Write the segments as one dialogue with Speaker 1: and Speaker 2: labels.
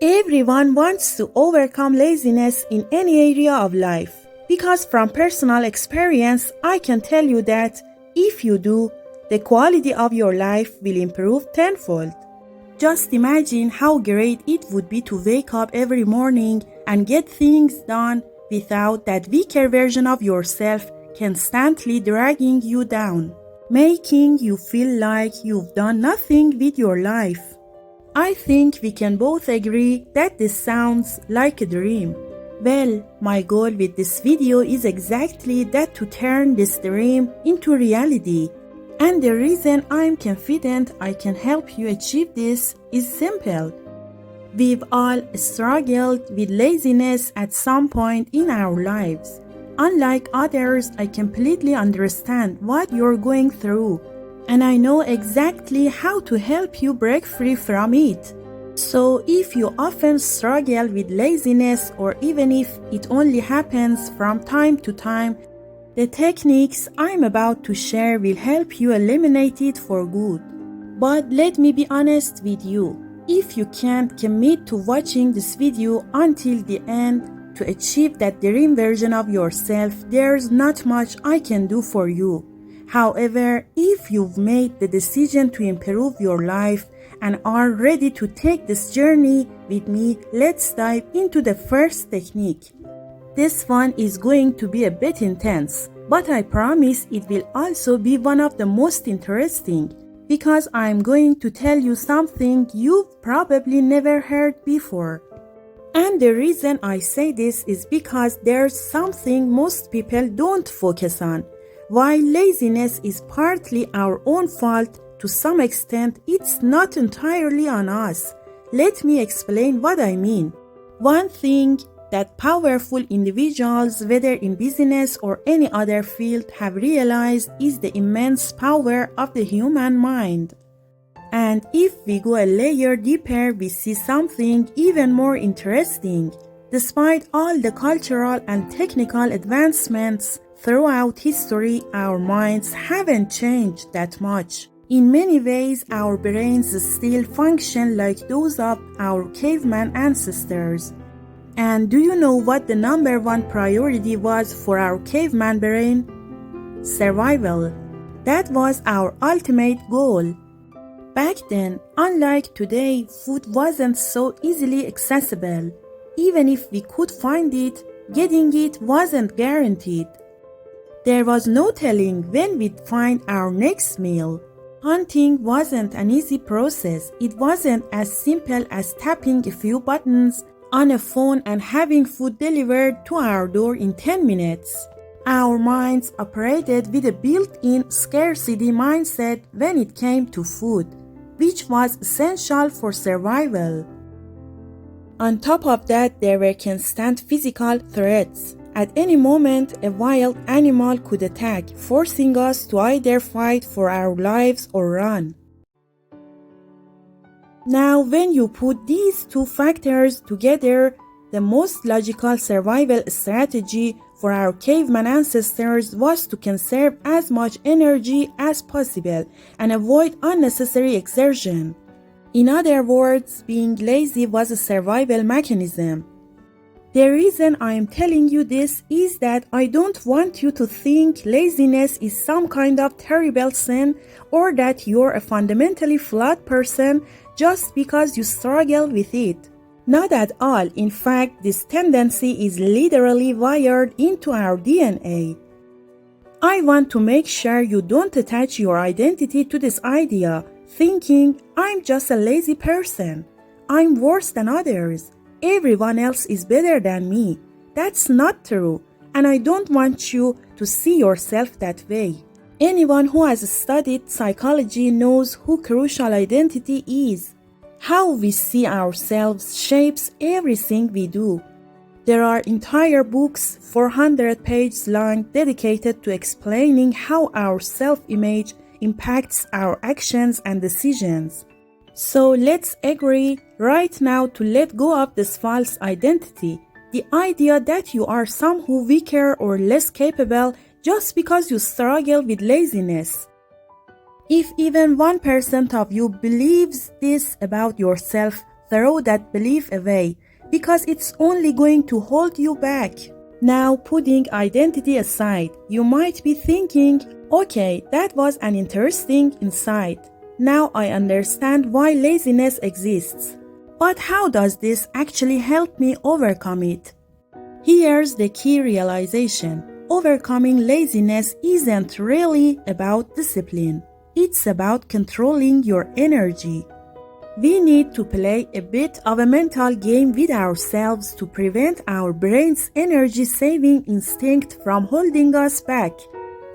Speaker 1: Everyone wants to overcome laziness in any area of life because from personal experience, I can tell you that if you do, the quality of your life will improve tenfold. Just imagine how great it would be to wake up every morning and get things done without that weaker version of yourself constantly dragging you down, making you feel like you've done nothing with your life. I think we can both agree that this sounds like a dream. Well, my goal with this video is exactly that, to turn this dream into reality. And the reason I'm confident I can help you achieve this is simple. We've all struggled with laziness at some point in our lives. Unlike others, I completely understand what you're going through, and I know exactly how to help you break free from it. So if you often struggle with laziness, or even if it only happens from time to time, the techniques I'm about to share will help you eliminate it for good. But let me be honest with you, if you can't commit to watching this video until the end to achieve that dream version of yourself, there's not much I can do for you. However, if you've made the decision to improve your life and are ready to take this journey with me, let's dive into the first technique. This one is going to be a bit intense, but I promise it will also be one of the most interesting, because I'm going to tell you something you've probably never heard before. And the reason I say this is because there's something most people don't focus on. While laziness is partly our own fault, to some extent it's not entirely on us. Let me explain what I mean. One thing that powerful individuals, whether in business or any other field, have realized is the immense power of the human mind. And if we go a layer deeper, we see something even more interesting. Despite all the cultural and technical advancements throughout history, our minds haven't changed that much. In many ways, our brains still function like those of our caveman ancestors. And do you know what the number one priority was for our caveman brain? Survival. That was our ultimate goal. Back then, unlike today, food wasn't so easily accessible. Even if we could find it, getting it wasn't guaranteed. There was no telling when we'd find our next meal. Hunting wasn't an easy process. It wasn't as simple as tapping a few buttons on a phone and having food delivered to our door in 10 minutes. Our minds operated with a built-in scarcity mindset when it came to food, which was essential for survival. On top of that, there were constant physical threats. At any moment, a wild animal could attack, forcing us to either fight for our lives or run. Now, when you put these two factors together, the most logical survival strategy for our caveman ancestors was to conserve as much energy as possible and avoid unnecessary exertion. In other words, being lazy was a survival mechanism. The reason I am telling you this is that I don't want you to think laziness is some kind of terrible sin, or that you're a fundamentally flawed person just because you struggle with it. Not at all. In fact, this tendency is literally wired into our DNA. I want to make sure you don't attach your identity to this idea, thinking, I'm just a lazy person. I'm worse than others. Everyone else is better than me. That's not true, and I don't want you to see yourself that way. Anyone who has studied psychology knows who crucial identity is. How we see ourselves shapes everything we do. There are entire books, 400 pages long, dedicated to explaining how our self-image impacts our actions and decisions. So let's agree right now to let go of this false identity, the idea that you are somehow weaker or less capable just because you struggle with laziness. If even 1% of you believes this about yourself, throw that belief away because it's only going to hold you back. Now, putting identity aside, you might be thinking, okay, that was an interesting insight. Now I understand why laziness exists. But how does this actually help me overcome it? Here's the key realization. Overcoming laziness isn't really about discipline. It's about controlling your energy. We need to play a bit of a mental game with ourselves to prevent our brain's energy-saving instinct from holding us back.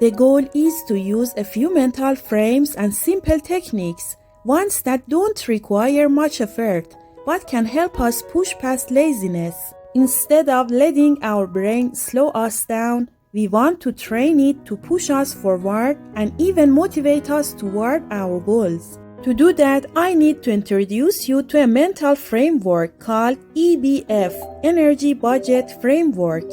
Speaker 1: The goal is to use a few mental frames and simple techniques, ones that don't require much effort, but can help us push past laziness. Instead of letting our brain slow us down, we want to train it to push us forward and even motivate us toward our goals. To do that, I need to introduce you to a mental framework called EBF, Energy Budget Framework.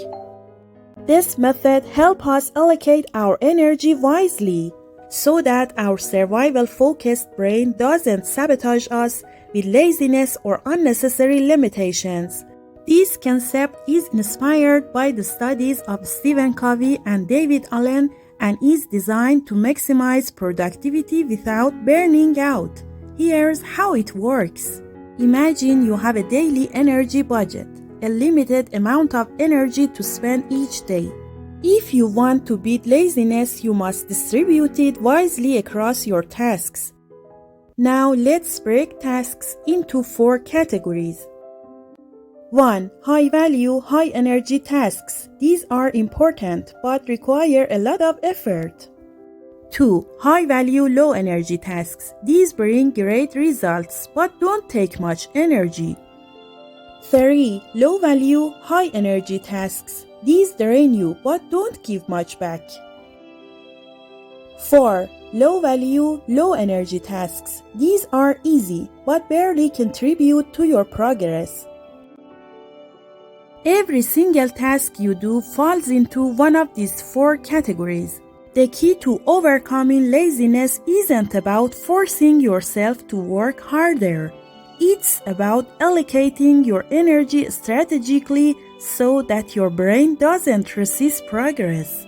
Speaker 1: This method helps us allocate our energy wisely so that our survival-focused brain doesn't sabotage us with laziness or unnecessary limitations. This concept is inspired by the studies of Stephen Covey and David Allen and is designed to maximize productivity without burning out. Here's how it works. Imagine you have a daily energy budget, a limited amount of energy to spend each day. If you want to beat laziness, you must distribute it wisely across your tasks. Now let's break tasks into 4 categories. 1. High-value, high-energy tasks. These are important but require a lot of effort. 2. High-value, low-energy tasks. These bring great results but don't take much energy. 3. Low-value, high-energy tasks. These drain you but don't give much back. 4. Low-value, low-energy tasks. These are easy but barely contribute to your progress. Every single task you do falls into one of these 4 categories. The key to overcoming laziness isn't about forcing yourself to work harder. It's about allocating your energy strategically so that your brain doesn't resist progress.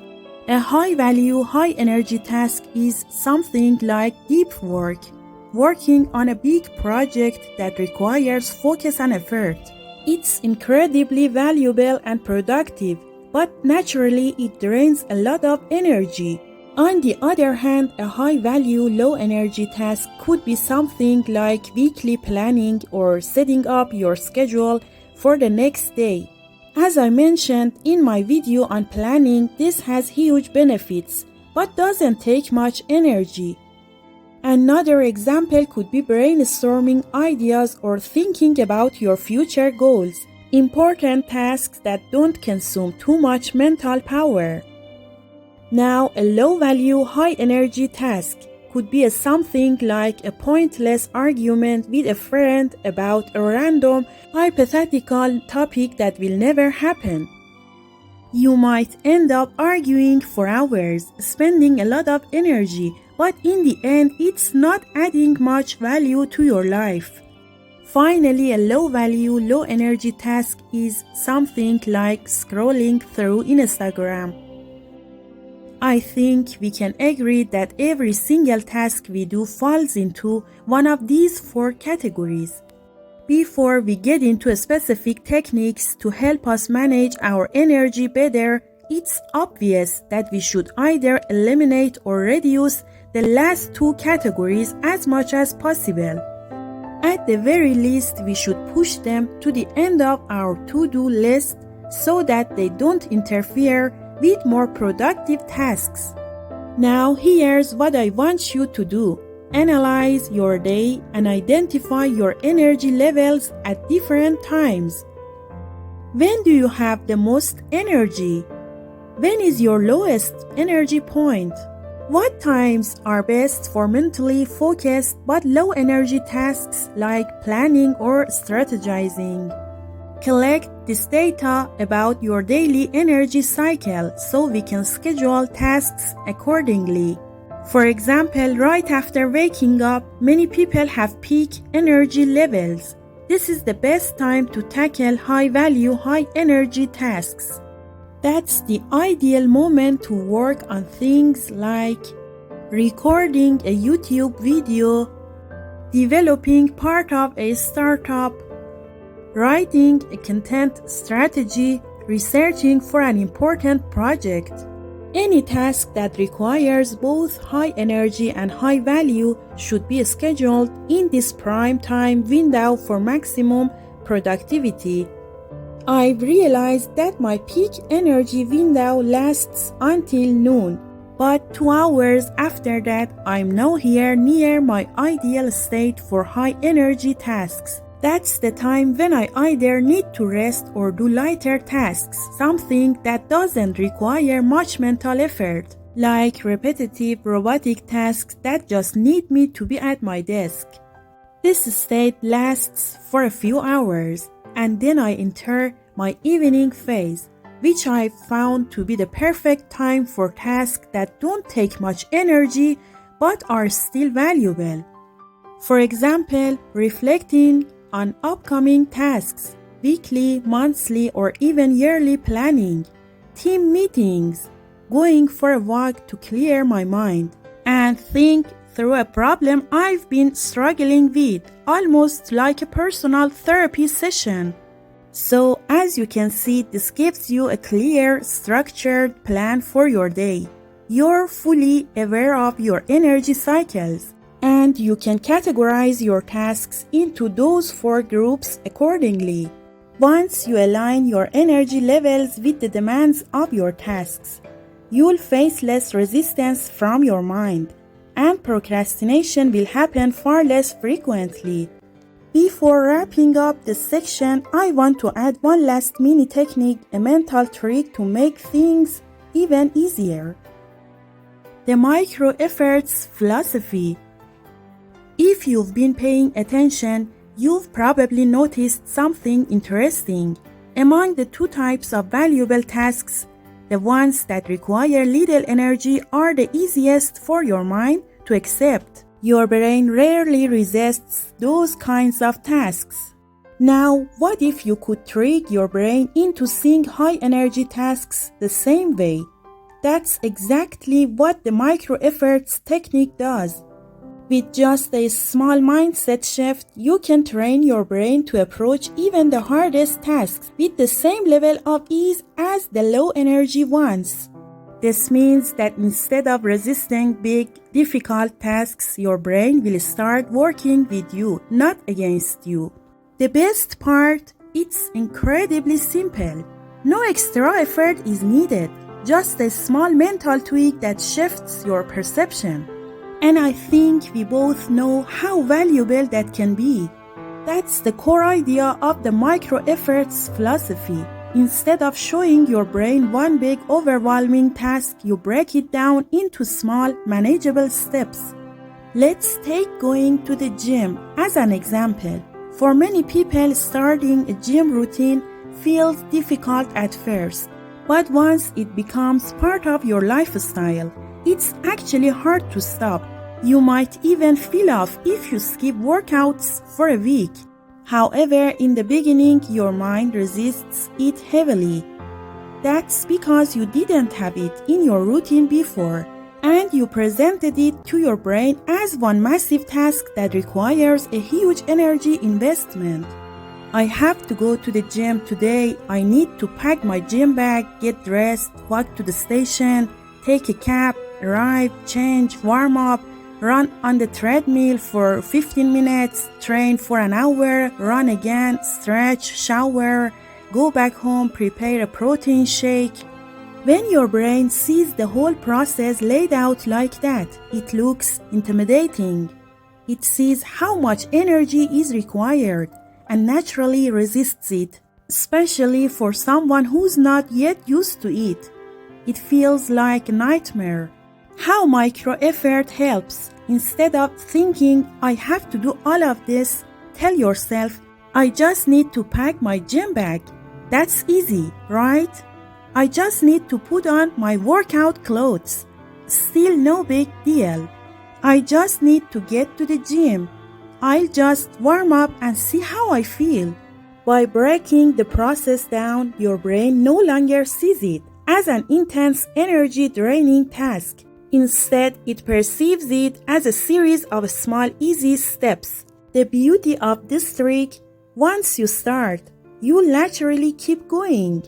Speaker 1: A high-value, high-energy task is something like deep work, working on a big project that requires focus and effort. It's incredibly valuable and productive, but naturally it drains a lot of energy. On the other hand, a high-value, low-energy task could be something like weekly planning or setting up your schedule for the next day. As I mentioned in my video on planning, this has huge benefits, but doesn't take much energy. Another example could be brainstorming ideas or thinking about your future goals, important tasks that don't consume too much mental power. Now, a low-value, high-energy task could be something like a pointless argument with a friend about a random, hypothetical topic that will never happen. You might end up arguing for hours, spending a lot of energy, but in the end, it's not adding much value to your life. Finally, a low-value, low-energy task is something like scrolling through Instagram. I think we can agree that every single task we do falls into one of these 4 categories. Before we get into specific techniques to help us manage our energy better, it's obvious that we should either eliminate or reduce the last 2 categories as much as possible. At the very least, we should push them to the end of our to-do list so that they don't interfere with more productive tasks. Now, here's what I want you to do. Analyze your day and identify your energy levels at different times. When do you have the most energy? When is your lowest energy point? What times are best for mentally focused but low energy tasks like planning or strategizing? Collect this data about your daily energy cycle so we can schedule tasks accordingly. For example, right after waking up, many people have peak energy levels. This is the best time to tackle high-value, high-energy tasks. That's the ideal moment to work on things like recording a YouTube video, developing part of a startup, writing a content strategy, researching for an important project. Any task that requires both high energy and high value should be scheduled in this prime time window for maximum productivity. I've realized that my peak energy window lasts until noon, but 2 hours after that, I'm nowhere near my ideal state for high energy tasks. That's the time when I either need to rest or do lighter tasks, something that doesn't require much mental effort, like repetitive robotic tasks that just need me to be at my desk. This state lasts for a few hours, and then I enter my evening phase, which I found to be the perfect time for tasks that don't take much energy but are still valuable. For example, reflecting on upcoming tasks, weekly, monthly, or even yearly planning, team meetings, going for a walk to clear my mind, and think through a problem I've been struggling with, almost like a personal therapy session. So, as you can see, this gives you a clear, structured plan for your day. You're fully aware of your energy cycles, and you can categorize your tasks into those 4 groups accordingly. Once you align your energy levels with the demands of your tasks, you'll face less resistance from your mind, and procrastination will happen far less frequently. Before wrapping up this section, I want to add one last mini technique, a mental trick to make things even easier. The micro efforts philosophy. If you've been paying attention, you've probably noticed something interesting. Among the 2 types of valuable tasks, the ones that require little energy are the easiest for your mind to accept. Your brain rarely resists those kinds of tasks. Now, what if you could trick your brain into seeing high-energy tasks the same way? That's exactly what the micro-efforts technique does. With just a small mindset shift, you can train your brain to approach even the hardest tasks with the same level of ease as the low-energy ones. This means that instead of resisting big, difficult tasks, your brain will start working with you, not against you. The best part, it's incredibly simple. No extra effort is needed, just a small mental tweak that shifts your perception. And I think we both know how valuable that can be. That's the core idea of the micro-efforts philosophy. Instead of showing your brain one big overwhelming task, you break it down into small, manageable steps. Let's take going to the gym as an example. For many people, starting a gym routine feels difficult at first, but once it becomes part of your lifestyle, it's actually hard to stop. You might even feel off if you skip workouts for a week. However, in the beginning, your mind resists it heavily. That's because you didn't have it in your routine before, and you presented it to your brain as one massive task that requires a huge energy investment. I have to go to the gym today. I need to pack my gym bag, get dressed, walk to the station, take a cab, arrive, change, warm up, run on the treadmill for 15 minutes, train for an hour, run again, stretch, shower, go back home, prepare a protein shake. When your brain sees the whole process laid out like that, it looks intimidating. It sees how much energy is required and naturally resists it, especially for someone who's not yet used to it. It feels like a nightmare. How micro-effort helps. Instead of thinking, I have to do all of this, tell yourself, I just need to pack my gym bag. That's easy, right? I just need to put on my workout clothes. Still no big deal. I just need to get to the gym. I'll just warm up and see how I feel. By breaking the process down, your brain no longer sees it as an intense, energy-draining task. Instead, it perceives it as a series of small, easy steps. The beauty of this trick, once you start, you'll naturally keep going.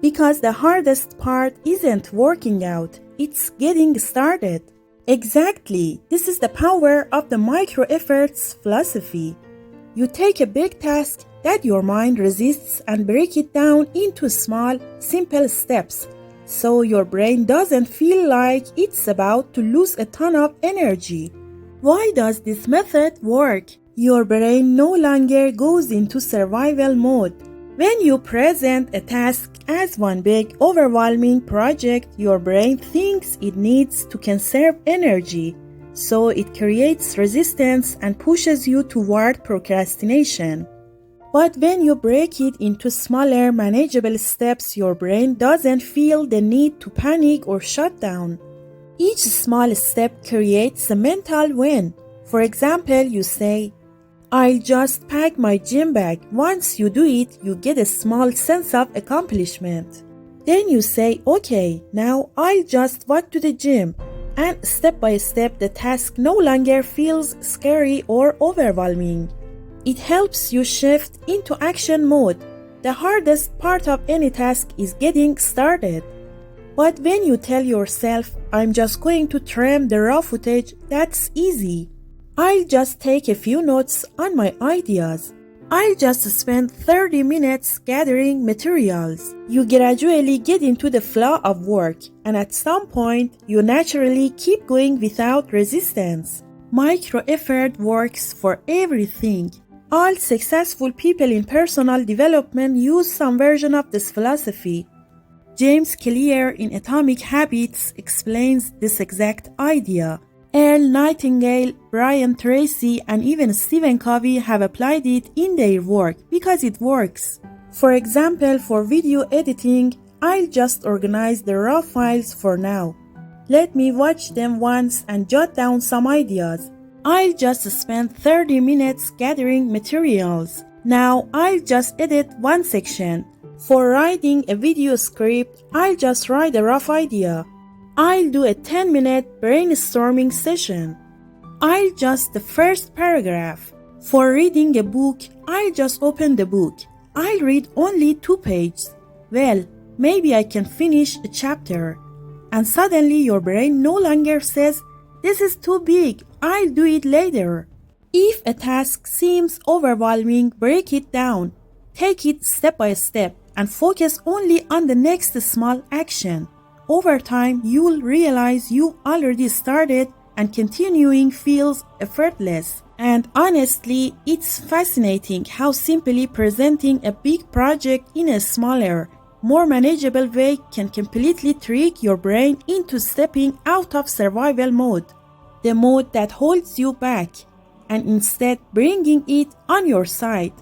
Speaker 1: Because the hardest part isn't working out, it's getting started. Exactly, this is the power of the micro-efforts philosophy. You take a big task that your mind resists and break it down into small, simple steps, so your brain doesn't feel like it's about to lose a ton of energy. Why does this method work? Your brain no longer goes into survival mode. When you present a task as one big, overwhelming project, your brain thinks it needs to conserve energy, so it creates resistance and pushes you toward procrastination. But when you break it into smaller, manageable steps, your brain doesn't feel the need to panic or shut down. Each small step creates a mental win. For example, you say, I'll just pack my gym bag. Once you do it, you get a small sense of accomplishment. Then you say, okay, now I'll just walk to the gym. And step by step, the task no longer feels scary or overwhelming. It helps you shift into action mode. The hardest part of any task is getting started. But when you tell yourself, I'm just going to trim the raw footage, that's easy. I'll just take a few notes on my ideas. I'll just spend 30 minutes gathering materials. You gradually get into the flow of work, and at some point, you naturally keep going without resistance. Micro-effort works for everything. All successful people in personal development use some version of this philosophy. James Clear in Atomic Habits explains this exact idea. Earl Nightingale, Brian Tracy, and even Stephen Covey have applied it in their work because it works. For example, for video editing, I'll just organize the raw files for now. Let me watch them once and jot down some ideas. I'll just spend 30 minutes gathering materials. Now I'll just edit one section. For writing a video script, I'll just write a rough idea. I'll do a 10-minute brainstorming session. I'll just the first paragraph. For reading a book, I'll just open the book. I'll read only 2 pages. Well, maybe I can finish a chapter. And suddenly your brain no longer says, this is too big, I'll do it later. If a task seems overwhelming, break it down. Take it step by step and focus only on the next small action. Over time, you'll realize you already started and continuing feels effortless. And honestly, it's fascinating how simply presenting a big project in a smaller, more manageable way can completely trick your brain into stepping out of survival mode, the mode that holds you back, and instead bringing it on your side.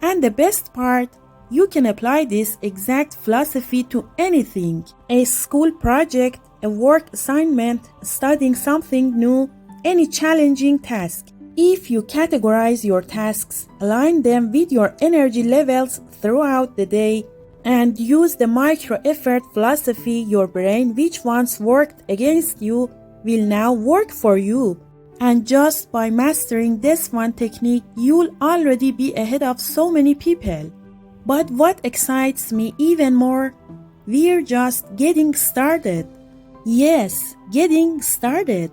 Speaker 1: And the best part, you can apply this exact philosophy to anything: a school project, a work assignment, studying something new, any challenging task. If you categorize your tasks, align them with your energy levels throughout the day, and use the micro-effort philosophy, your brain, which once worked against you, will now work for you. And just by mastering this one technique, you'll already be ahead of so many people. But what excites me even more, we're just getting started. Yes, getting started.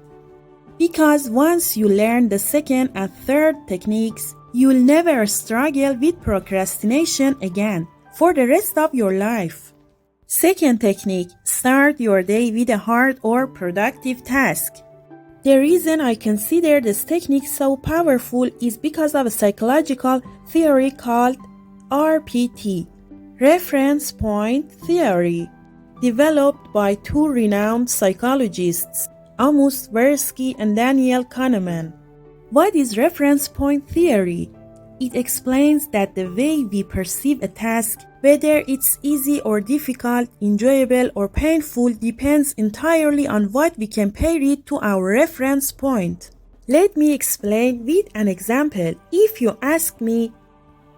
Speaker 1: Because once you learn the second and third techniques, you'll never struggle with procrastination again for the rest of your life. Second technique, start your day with a hard or productive task. The reason I consider this technique so powerful is because of a psychological theory called RPT, Reference Point Theory, developed by 2 renowned psychologists, Amos Tversky and Daniel Kahneman. What is reference point theory? It explains that the way we perceive a task, whether it's easy or difficult, enjoyable or painful, depends entirely on what we compare it to our reference point. Let me explain with an example. If you ask me,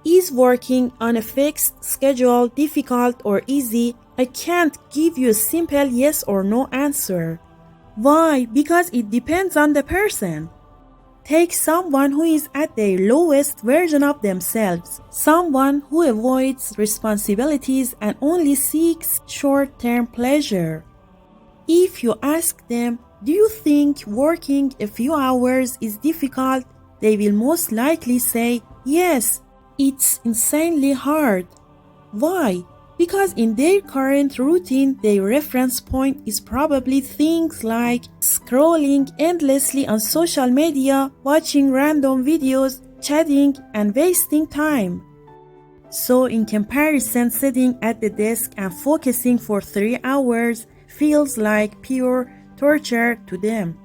Speaker 1: is working on a fixed schedule difficult or easy? I can't give you a simple yes or no answer. Why? Because it depends on the person. Take someone who is at their lowest version of themselves, someone who avoids responsibilities and only seeks short-term pleasure. If you ask them, do you think working a few hours is difficult? They will most likely say, yes, it's insanely hard. Why? Because in their current routine, their reference point is probably things like scrolling endlessly on social media, watching random videos, chatting, and wasting time. So in comparison, sitting at the desk and focusing for 3 hours feels like pure torture to them.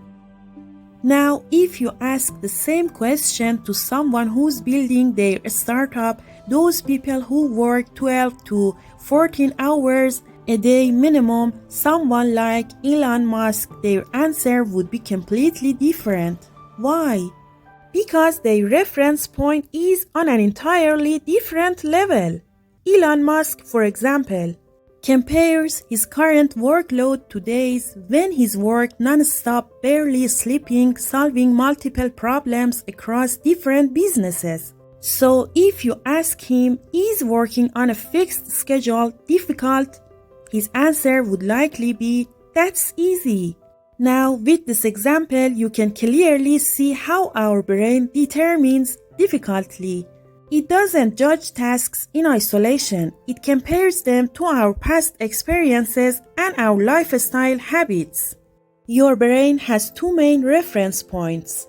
Speaker 1: Now, if you ask the same question to someone who's building their startup, those people who work 12 to 14 hours a day minimum, someone like Elon Musk, their answer would be completely different. Why? Because their reference point is on an entirely different level. Elon Musk, for example, compares his current workload to days when he's worked non-stop, barely sleeping, solving multiple problems across different businesses. So if you ask him, is working on a fixed schedule difficult? His answer would likely be, that's easy. Now, with this example, you can clearly see how our brain determines difficulty. It doesn't judge tasks in isolation. It compares them to our past experiences and our lifestyle habits. Your brain has two main reference points.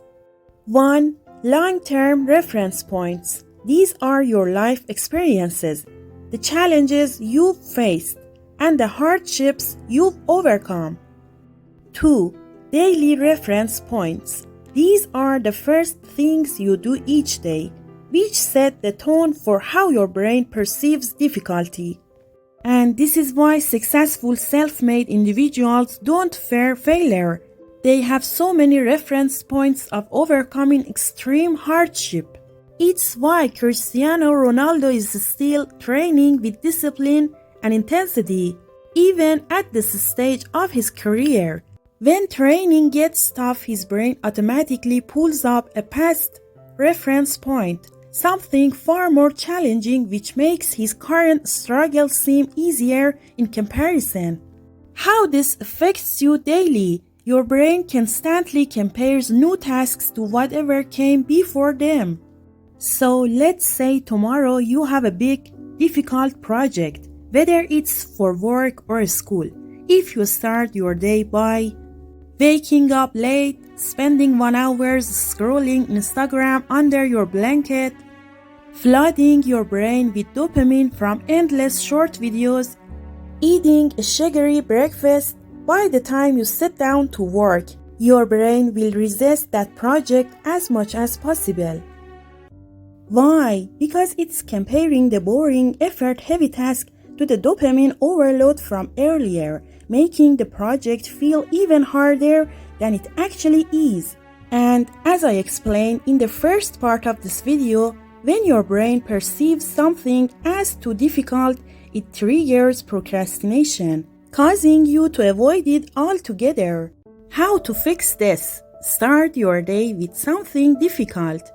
Speaker 1: 1. Long-term reference points. These are your life experiences, the challenges you've faced, and the hardships you've overcome. 2. Daily reference points. These are the first things you do each day, which set the tone for how your brain perceives difficulty. And this is why successful self-made individuals don't fear failure. They have so many reference points of overcoming extreme hardship. It's why Cristiano Ronaldo is still training with discipline and intensity, even at this stage of his career. When training gets tough, his brain automatically pulls up a past reference point, something far more challenging, which makes his current struggle seem easier in comparison. How this affects you daily? Your brain constantly compares new tasks to whatever came before them. So let's say tomorrow you have a big, difficult project, whether it's for work or school. If you start your day by waking up late, spending 1 hour scrolling Instagram under your blanket, flooding your brain with dopamine from endless short videos, eating a sugary breakfast, by the time you sit down to work, your brain will resist that project as much as possible. Why? Because it's comparing the boring, effort-heavy task to the dopamine overload from earlier, making the project feel even harder than it actually is. And as I explained in the first part of this video, when your brain perceives something as too difficult, it triggers procrastination, causing you to avoid it altogether. How to fix this? Start your day with something difficult.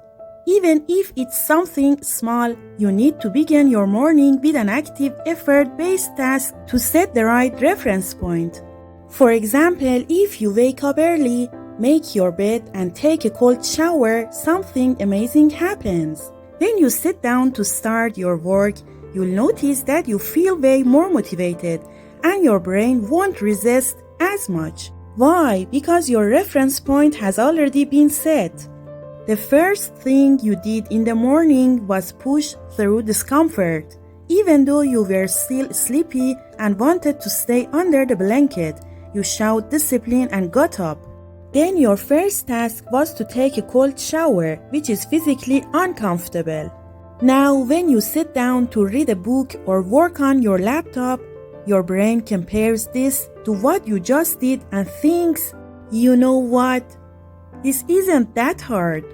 Speaker 1: Even if it's something small, you need to begin your morning with an active effort-based task to set the right reference point. For example, if you wake up early, make your bed and take a cold shower, something amazing happens. When you sit down to start your work, you'll notice that you feel way more motivated and your brain won't resist as much. Why? Because your reference point has already been set. The first thing you did in the morning was push through discomfort. Even though you were still sleepy and wanted to stay under the blanket, you showed discipline and got up. Then your first task was to take a cold shower, which is physically uncomfortable. Now, when you sit down to read a book or work on your laptop, your brain compares this to what you just did and thinks, you know what? This isn't that hard.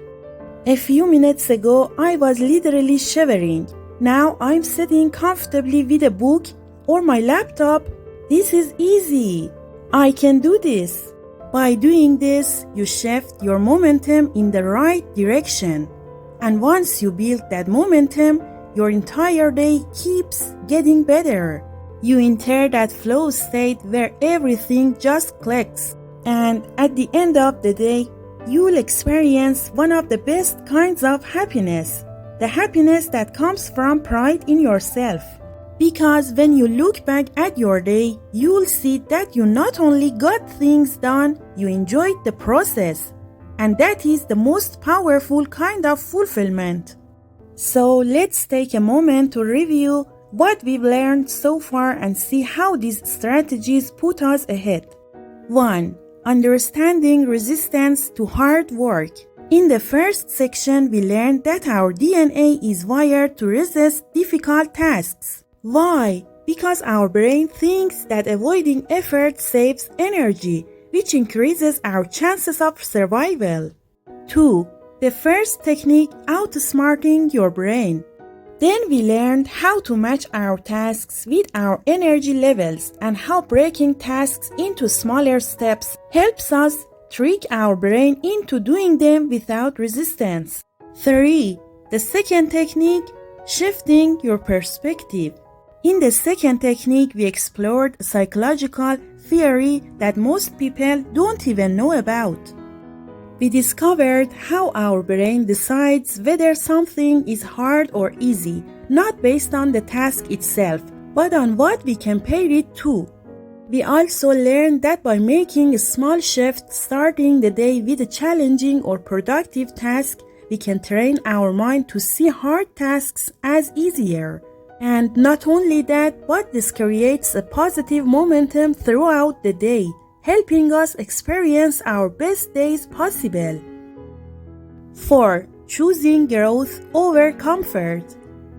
Speaker 1: A few minutes ago, I was literally shivering. Now I'm sitting comfortably with a book or my laptop. This is easy. I can do this. By doing this, you shift your momentum in the right direction. And once you build that momentum, your entire day keeps getting better. You enter that flow state where everything just clicks. And at the end of the day, you'll experience one of the best kinds of happiness. The happiness that comes from pride in yourself. Because when you look back at your day, you'll see that you not only got things done, you enjoyed the process. And that is the most powerful kind of fulfillment. So let's take a moment to review what we've learned so far and see how these strategies put us ahead. 1. Understanding resistance to hard work. In the first section, we learned that our DNA is wired to resist difficult tasks. Why? Because our brain thinks that avoiding effort saves energy, which increases our chances of survival. 2. The first technique, outsmarting your brain. Then we learned how to match our tasks with our energy levels and how breaking tasks into smaller steps helps us trick our brain into doing them without resistance. 3. The second technique, shifting your perspective. In the second technique, we explored a psychological theory that most people don't even know about. We discovered how our brain decides whether something is hard or easy, not based on the task itself, but on what we compare it to. We also learned that by making a small shift, starting the day with a challenging or productive task, we can train our mind to see hard tasks as easier. And not only that, but this creates a positive momentum throughout the day, helping us experience our best days possible. 4. Choosing growth over comfort.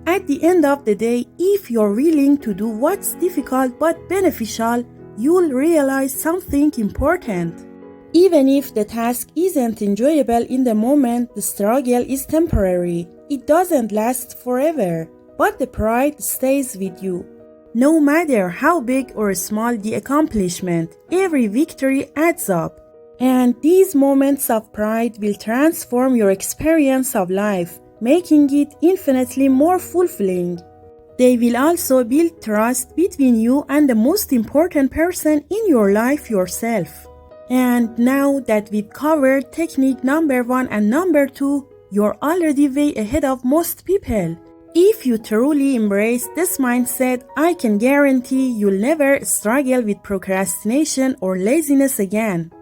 Speaker 1: At the end of the day, if you're willing to do what's difficult but beneficial, you'll realize something important. Even if the task isn't enjoyable in the moment, the struggle is temporary. It doesn't last forever, but the pride stays with you. No matter how big or small the accomplishment, every victory adds up. And these moments of pride will transform your experience of life, making it infinitely more fulfilling. They will also build trust between you and the most important person in your life, yourself. And now that we've covered technique number 1 and number 2, you're already way ahead of most people. If you truly embrace this mindset, I can guarantee you'll never struggle with procrastination or laziness again.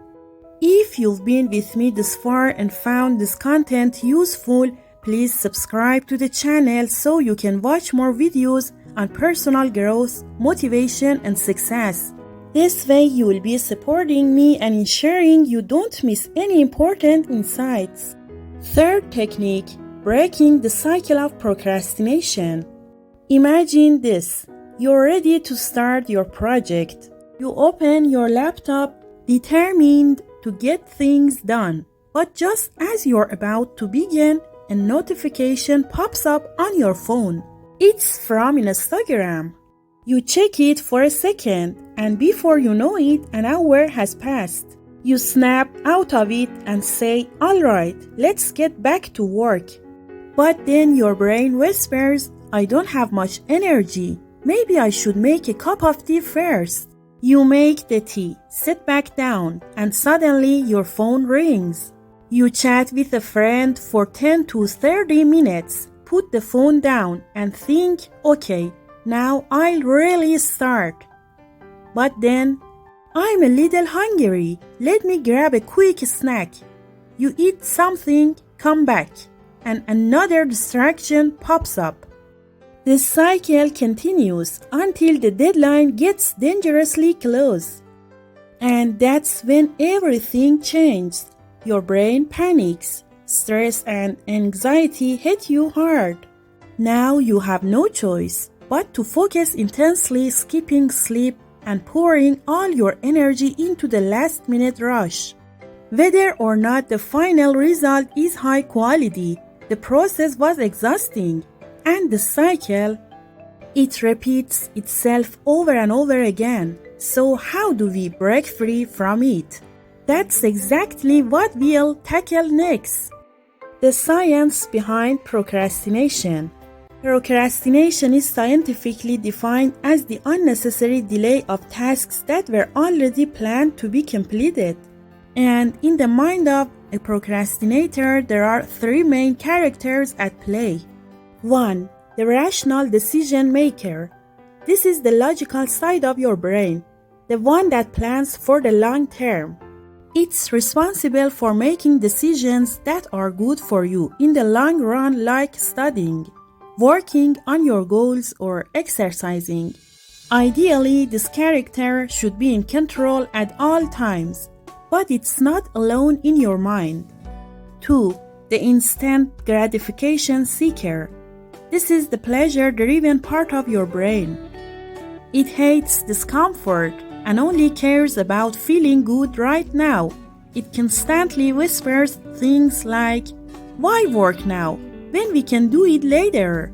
Speaker 1: If you've been with me this far and found this content useful, please subscribe to the channel so you can watch more videos on personal growth, motivation, and success. This way you will be supporting me and ensuring you don't miss any important insights. Third technique, breaking the cycle of procrastination. Imagine this. You're ready to start your project. You open your laptop, determined to get things done. But just as you're about to begin, a notification pops up on your phone. It's from Instagram. You check it for a second, and before you know it, an hour has passed. You snap out of it and say, "Alright, let's get back to work." But then your brain whispers, "I don't have much energy. Maybe I should make a cup of tea first." You make the tea, sit back down, and suddenly your phone rings. You chat with a friend for 10 to 30 minutes, put the phone down, and think, "Okay, now I'll really start." But then, "I'm a little hungry. Let me grab a quick snack." You eat something, come back, and another distraction pops up. The cycle continues until the deadline gets dangerously close. And that's when everything changes. Your brain panics. Stress and anxiety hit you hard. Now you have no choice but to focus intensely, skipping sleep and pouring all your energy into the last-minute rush. Whether or not the final result is high quality, the process was exhausting, and the cycle, it repeats itself over and over again. So how do we break free from it? That's exactly what we'll tackle next. The science behind procrastination. Procrastination is scientifically defined as the unnecessary delay of tasks that were already planned to be completed. And in the mind of a procrastinator, there are three main characters at play. 1. The rational decision maker. This is the logical side of your brain, the one that plans for the long term. It's responsible for making decisions that are good for you in the long run, like studying, working on your goals, or exercising. Ideally, this character should be in control at all times, but it's not alone in your mind. 2. The instant gratification seeker. This is the pleasure-driven part of your brain. It hates discomfort and only cares about feeling good right now. It constantly whispers things like, "Why work now, when we can do it later?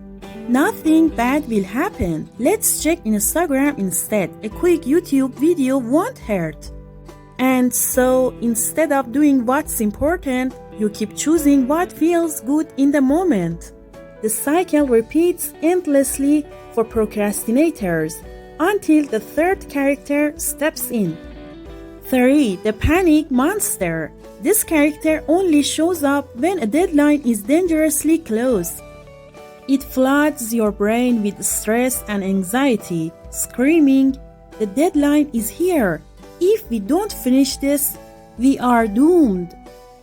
Speaker 1: Nothing bad will happen. Let's check Instagram instead. A quick YouTube video won't hurt." And so, instead of doing what's important, you keep choosing what feels good in the moment. The cycle repeats endlessly for procrastinators until the third character steps in. 3. The panic monster. This character only shows up when a deadline is dangerously close. It floods your brain with stress and anxiety, screaming, "The deadline is here. If we don't finish this, we are doomed."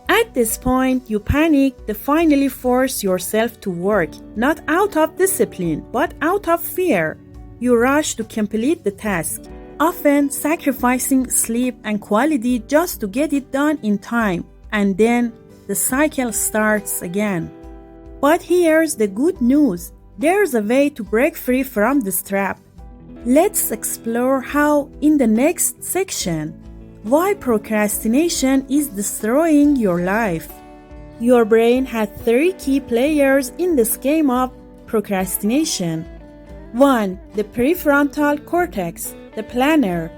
Speaker 1: At this point, you panic to finally force yourself to work, not out of discipline, but out of fear. You rush to complete the task, often sacrificing sleep and quality just to get it done in time, and then the cycle starts again. But here's the good news. There's a way to break free from this trap. Let's explore how in the next section. Why procrastination is destroying your life. Your brain has three key players in this game of procrastination. 1. The prefrontal cortex, the planner.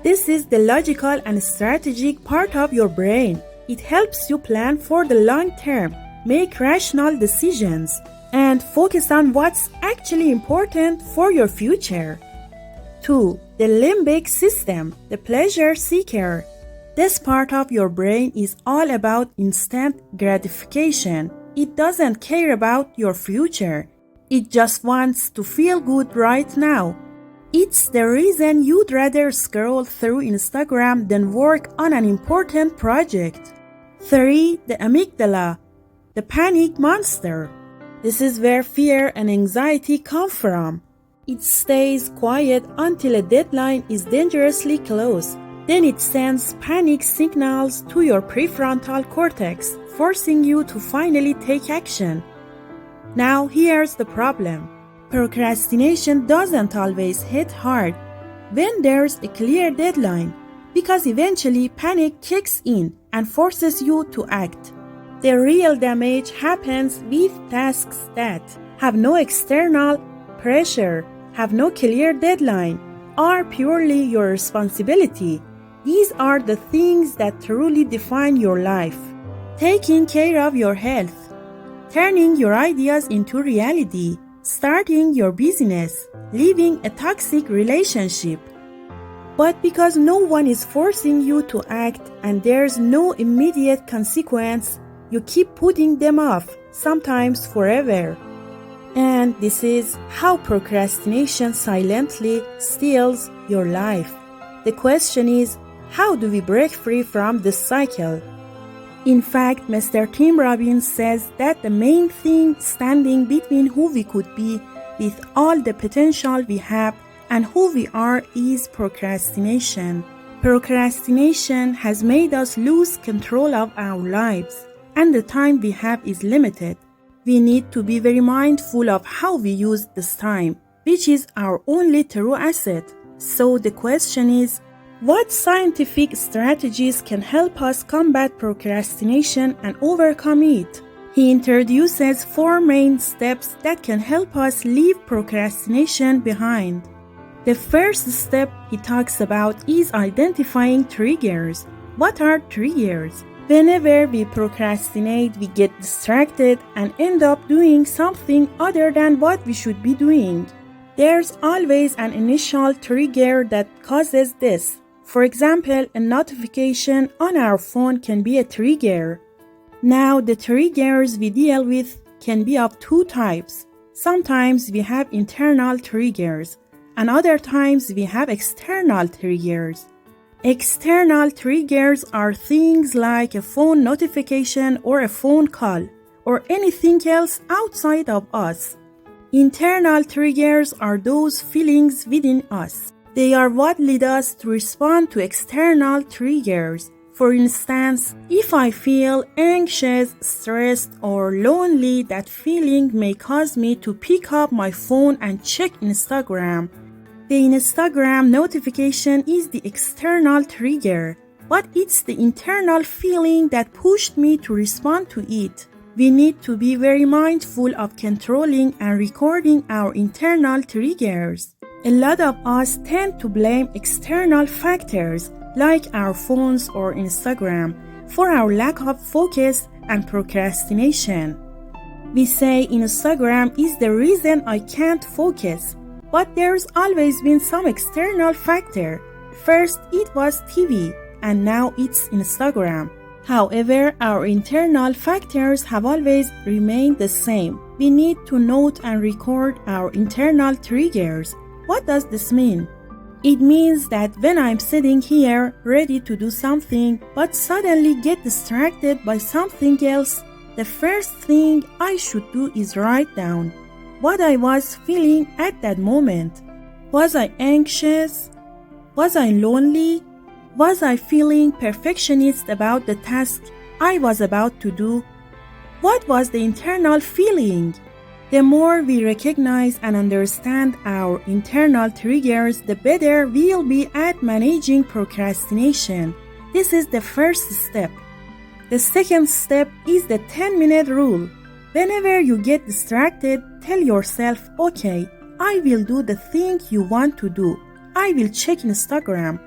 Speaker 1: This is the logical and strategic part of your brain. It helps you plan for the long term, make rational decisions, and focus on what's actually important for your future. 2. The limbic system, the pleasure seeker. This part of your brain is all about instant gratification. It doesn't care about your future. It just wants to feel good right now. It's the reason you'd rather scroll through Instagram than work on an important project. 3. The amygdala, the panic monster. This is where fear and anxiety come from. It stays quiet until a deadline is dangerously close. Then it sends panic signals to your prefrontal cortex, forcing you to finally take action. Now here's the problem. Procrastination doesn't always hit hard when there's a clear deadline, because eventually panic kicks in and forces you to act. The real damage happens with tasks that have no external pressure, have no clear deadline, are purely your responsibility. These are the things that truly define your life. Taking care of your health, turning your ideas into reality, starting your business, leaving a toxic relationship. But because no one is forcing you to act and there's no immediate consequence, you keep putting them off, sometimes forever. And this is how procrastination silently steals your life. The question is, how do we break free from this cycle? In fact, Mr. Tim Robbins says that the main thing standing between who we could be with all the potential we have and who we are is procrastination. Procrastination has made us lose control of our lives, and the time we have is limited. We need to be very mindful of how we use this time, which is our only true asset. So the question is, What scientific strategies can help us combat procrastination and overcome it? He introduces 4 main steps that can help us leave procrastination behind. The first step he talks about is identifying triggers. What are triggers? Whenever we procrastinate, we get distracted and end up doing something other than what we should be doing. There's always an initial trigger that causes this. For example, a notification on our phone can be a trigger. Now, the triggers we deal with can be of 2 types. Sometimes we have internal triggers, and other times we have external triggers. External triggers are things like a phone notification or a phone call, or anything else outside of us. Internal triggers are those feelings within us. They are what lead us to respond to external triggers. For instance, if I feel anxious, stressed, or lonely, that feeling may cause me to pick up my phone and check Instagram. The Instagram notification is the external trigger, but it's the internal feeling that pushed me to respond to it. We need to be very mindful of controlling and recording our internal triggers. A lot of us tend to blame external factors like our phones or Instagram for our lack of focus and procrastination. We say Instagram is the reason I can't focus, but there's always been some external factor. First it was TV, and now it's Instagram. However, our internal factors have always remained the same. We need to note and record our internal triggers. What does this mean? It means that when I'm sitting here ready to do something but suddenly get distracted by something else, the first thing I should do is write down what I was feeling at that moment. Was I anxious? Was I lonely? Was I feeling perfectionist about the task I was about to do? What was the internal feeling? The more we recognize and understand our internal triggers, the better we'll be at managing procrastination. This is the first step. The second step is the 10-minute rule. Whenever you get distracted, tell yourself, okay, I will do the thing you want to do. I will check Instagram.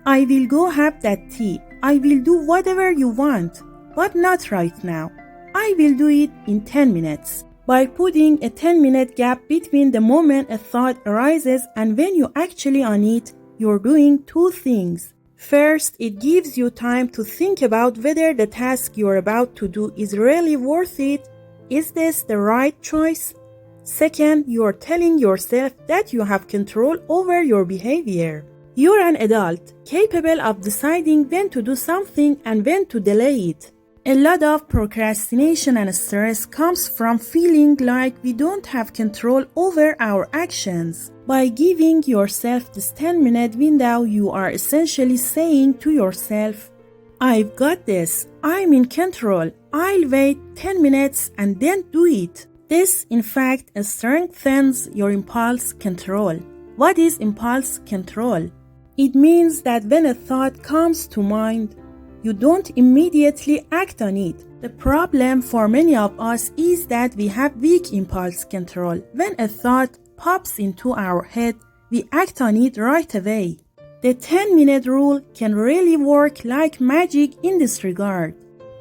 Speaker 1: I will go have that tea. I will do whatever you want, but not right now. I will do it in 10 minutes. By putting a 10-minute gap between the moment a thought arises and when you actually on it, you're doing 2 things. First, it gives you time to think about whether the task you're about to do is really worth it. Is this the right choice? Second, you're telling yourself that you have control over your behavior. You're an adult, capable of deciding when to do something and when to delay it. A lot of procrastination and stress comes from feeling like we don't have control over our actions. By giving yourself this 10-minute window, you are essentially saying to yourself, I've got this, I'm in control, I'll wait 10 minutes and then do it. This, in fact, strengthens your impulse control. What is impulse control? It means that when a thought comes to mind, you don't immediately act on it. The problem for many of us is that we have weak impulse control. When a thought pops into our head, we act on it right away. The 10-minute rule can really work like magic in this regard.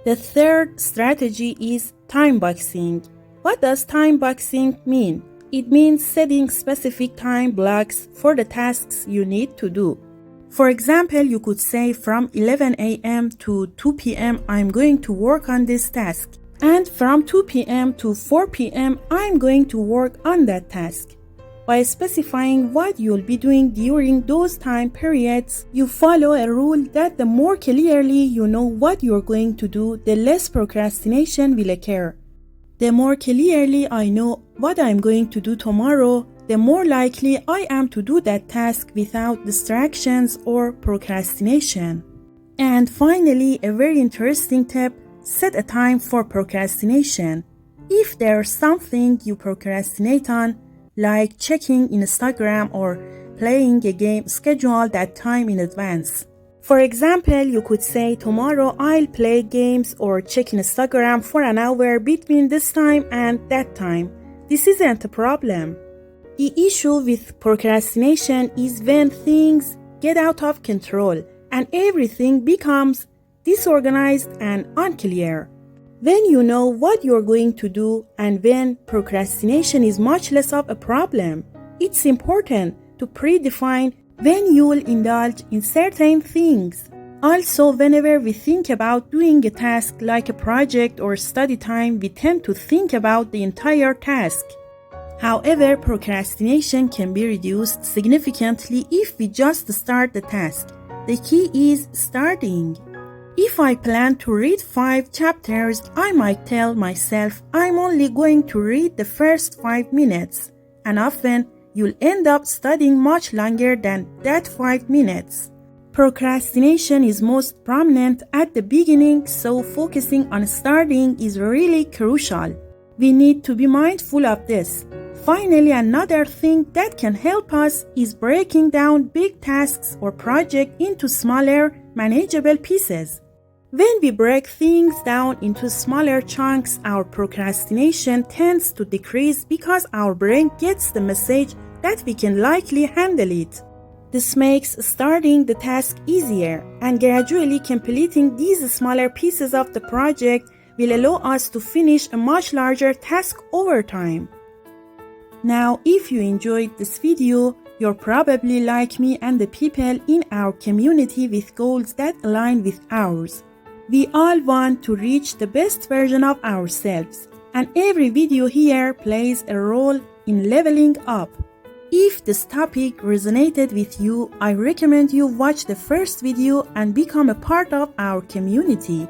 Speaker 1: The third strategy is time boxing. What does time boxing mean? It means setting specific time blocks for the tasks you need to do. For example, you could say from 11 a.m. to 2 p.m. I'm going to work on this task. And from 2 p.m. to 4 p.m. I'm going to work on that task. By specifying what you'll be doing during those time periods, you follow a rule that the more clearly you know what you're going to do, the less procrastination will occur. The more clearly I know what I'm going to do tomorrow, the more likely I am to do that task without distractions or procrastination. And finally, a very interesting tip, set a time for procrastination. If there's something you procrastinate on, like checking Instagram or playing a game, schedule that time in advance. For example, you could say, tomorrow I'll play games or check Instagram for an hour between this time and that time. This isn't a problem. The issue with procrastination is when things get out of control and everything becomes disorganized and unclear. When you know what you're going to do and when procrastination is much less of a problem, it's important to predefine when you will indulge in certain things. Also, whenever we think about doing a task like a project or study time, we tend to think about the entire task. However, procrastination can be reduced significantly if we just start the task. The key is starting. If I plan to read 5 chapters, I might tell myself I'm only going to read the first 5 minutes, and often you'll end up studying much longer than that 5 minutes. Procrastination is most prominent at the beginning, so focusing on starting is really crucial. We need to be mindful of this. Finally, another thing that can help us is breaking down big tasks or projects into smaller, manageable pieces. When we break things down into smaller chunks, our procrastination tends to decrease because our brain gets the message that we can likely handle it. This makes starting the task easier, and gradually completing these smaller pieces of the project will allow us to finish a much larger task over time. Now, if you enjoyed this video, you're probably like me and the people in our community with goals that align with ours. We all want to reach the best version of ourselves, and every video here plays a role in leveling up. If this topic resonated with you, I recommend you watch the first video and become a part of our community.